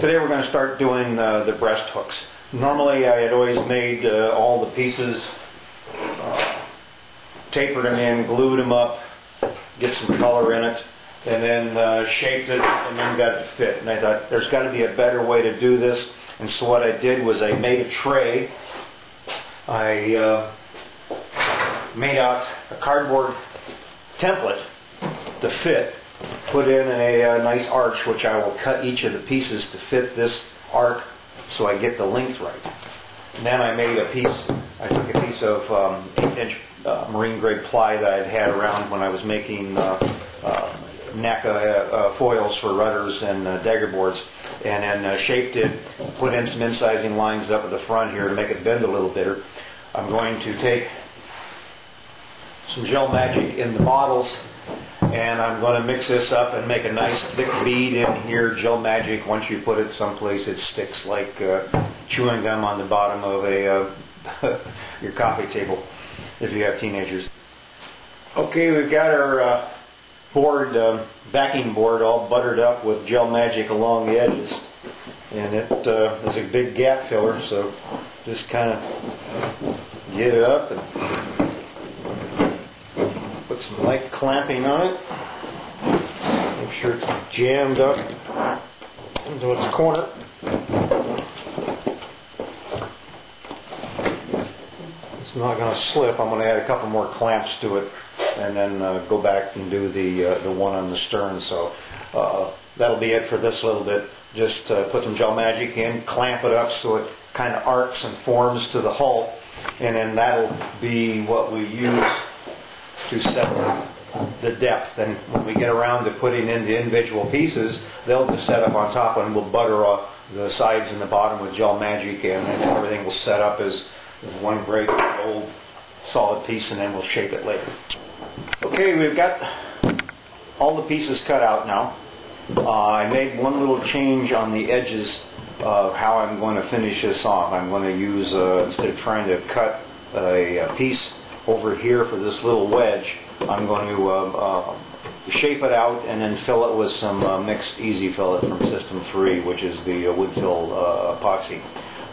Today we're going to start doing the breast hooks. Normally I had always made all the pieces, tapered them in, glued them up, get some color in it, and then shaped it and then got it to fit. And I thought there's got to be a better way to do this, and so what I did was I made a tray. I made out a cardboard template to fit, put in a nice arch, which I will cut each of the pieces to fit this arc so I get the length right. And then I made a piece, I took a piece of 8-inch marine grade ply that I'd had around when I was making NACA foils for rudders and dagger boards, and then shaped it, put in some incising lines up at the front here to make it bend a little better. I'm going to take some Gel Magic in the bottles, and I'm going to mix this up and make a nice thick bead in here. Gel Magic, once you put it someplace, it sticks like chewing gum on the bottom of your coffee table if you have teenagers. Okay, we've got our board, backing board, all buttered up with Gel Magic along the edges, and it is a big gap filler, so just kind of get it up and put some light clamping on it. Make sure it's jammed up into its corner. It's not going to slip. I'm going to add a couple more clamps to it, and then go back and do the one on the stern. So that'll be it for this little bit. Just put some Gel Magic in, clamp it up so it kind of arcs and forms to the hull, and then that'll be what we use to set the depth. And when we get around to putting in the individual pieces, they'll just set up on top, and we'll butter off the sides and the bottom with Gel Magic, and then everything will set up as one great old solid piece, and then we'll shape it later. Okay, we've got all the pieces cut out now. I made one little change on the edges of how I'm going to finish this off. I'm going to use, instead of trying to cut a piece over here for this little wedge, I'm going to shape it out and then fill it with some mixed easy fillet from System 3, which is the wood fill epoxy.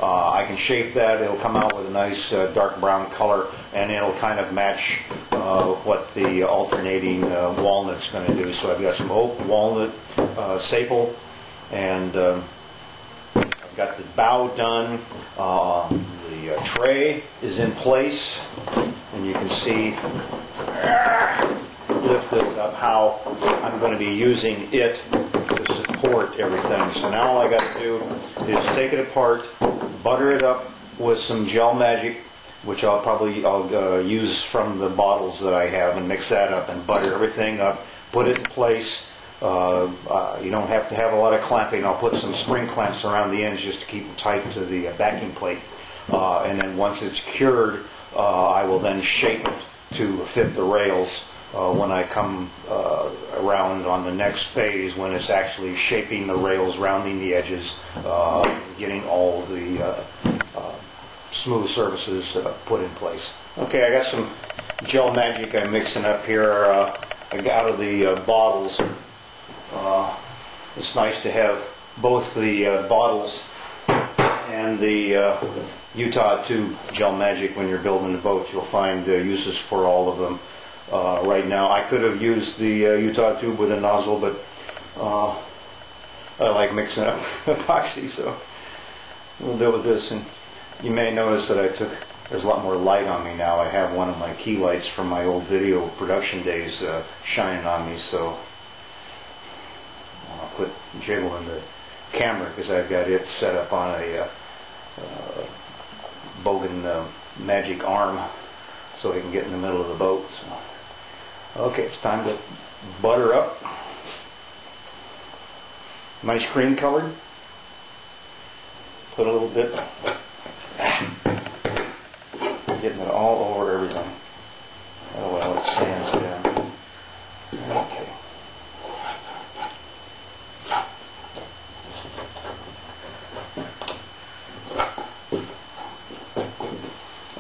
I can shape that. It'll come out with a nice dark brown color, and it'll kind of match what the alternating walnut's going to do. So I've got some oak, walnut, sapel, and I've got the bow done. The tray is in place, and you can see, lift this up, how I'm going to be using it to support everything. So now all I got to do is take it apart, butter it up with some Gel Magic, which I'll use from the bottles that I have, and mix that up and butter everything up, put it in place. You don't have to have a lot of clamping. I'll put some spring clamps around the ends just to keep it tight to the backing plate. And then once it's cured, I will then shape it to fit the rails when I come around on the next phase, when it's actually shaping the rails, rounding the edges, getting all the smooth surfaces put in place. Okay, I got some Gel Magic I'm mixing up here. I got out of the bottles. It's nice to have both the bottles and the Utah tube Gel Magic when you're building the boat. You'll find uses for all of them. Right now, I could have used the Utah tube with a nozzle, but I like mixing up epoxy, so we'll deal with this. And you may notice that there's a lot more light on me now. I have one of my key lights from my old video production days shining on me, so I'll put jiggle in the camera because I've got it set up on a Bogan magic arm so I can get in the middle of the boat. So, okay, it's time to butter up. Nice cream colored. Put a little bit. Getting it all over everything. Oh well, it sands down. Okay.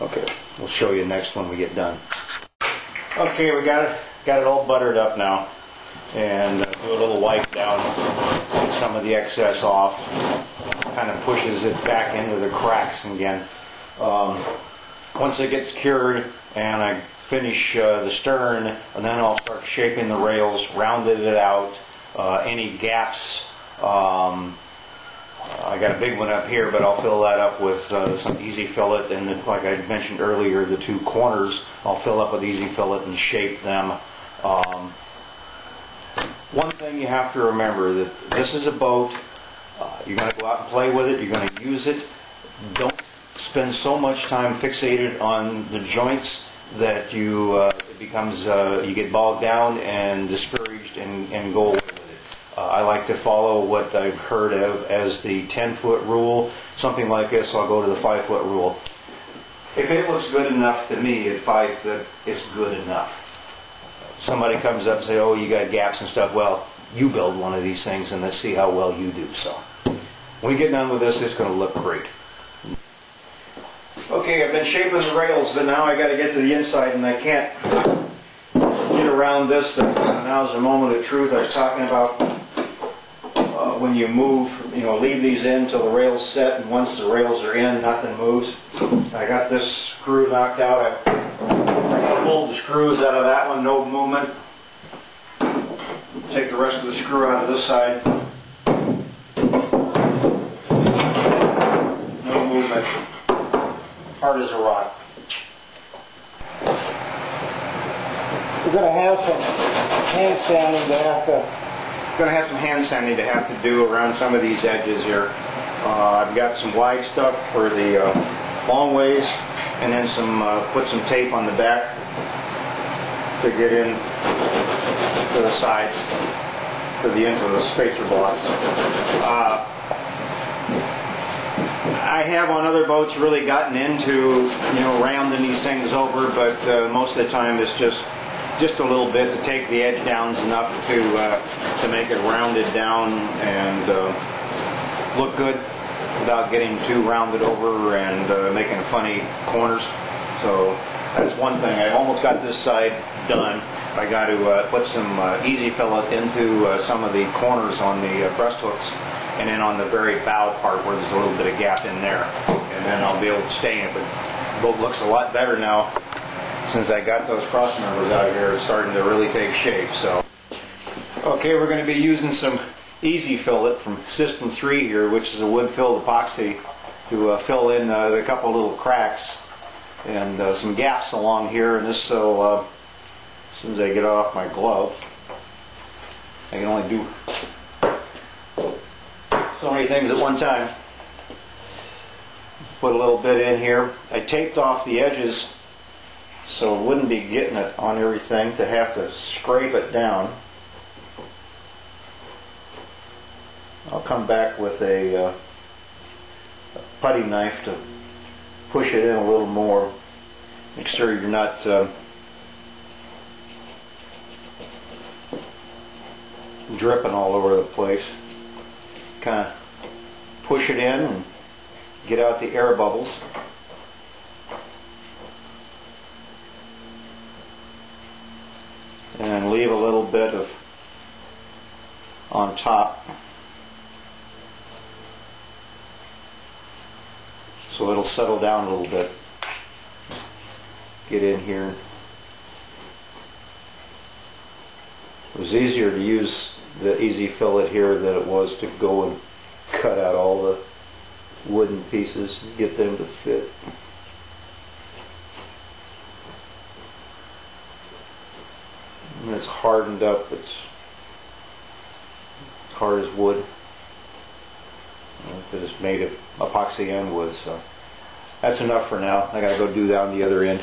Okay, we'll show you next when we get done. Okay, we got it all buttered up now, and do a little wipe down. some of the excess off. Kind of pushes it back into the cracks again. Once it gets cured and I finish the stern, and then I'll start shaping the rails, rounded it out. Any gaps, I got a big one up here, but I'll fill that up with some easy fillet, and then, like I mentioned earlier, the two corners I'll fill up with easy fillet and shape them. One thing you have to remember, that this is a boat. You're going to go out and play with it. You're going to use it. Don't spend so much time fixated on the joints that you it becomes you get bogged down and discouraged and go away with it. I like to follow what I've heard of as the 10-foot rule. Something like this, I'll go to the 5-foot rule. If it looks good enough to me at 5 foot, it's good enough. Somebody comes up and say, "Oh, you got gaps and stuff." Well, you build one of these things and let's see how well you do. So when we get done with this, it's going to look great. Okay, I've been shaping the rails, but now I got to get to the inside, and I can't get around this. Now's the moment of truth. I was talking about when you move, leave these in till the rails set, and once the rails are in, nothing moves. I got this screw knocked out. I pulled the screws out of that one, no movement. Take the rest of the screw out of this side. No movement. Hard as a rock. We're going to have some hand sanding to have to do around some of these edges here. I've got some wide stuff for the long ways, and then put some tape on the back to get in to the sides into the spacer blocks. I have on other boats really gotten into rounding these things over, but most of the time it's just a little bit to take the edge downs enough to make it rounded down and look good without getting too rounded over and making funny corners. So that's one thing. I almost got this side done. I got to put some easy fillet into some of the corners on the breast hooks, and then on the very bow part where there's a little bit of gap in there, and then I'll be able to stay in it. But the boat looks a lot better now since I got those cross members out here. It's starting to really take shape. So, okay, we're going to be using some easy fillet from System 3 here, which is a wood-filled epoxy, to fill in a couple little cracks and some gaps along here. And this, so as soon as I get off my glove, I can only do so many things at one time. Put a little bit in here. I taped off the edges so it wouldn't be getting it on everything to have to scrape it down. I'll come back with a putty knife to push it in a little more. Make sure you're not dripping all over the place. Kind of push it in and get out the air bubbles. And leave a little bit of on top so it'll settle down a little bit. Get in here. It was easier to use the easy fillet here than it was to go and cut out all the wooden pieces and get them to fit. And it's hardened up. It's hard as wood because it's made of epoxy and wood. So that's enough for now. I got to go do that on the other end.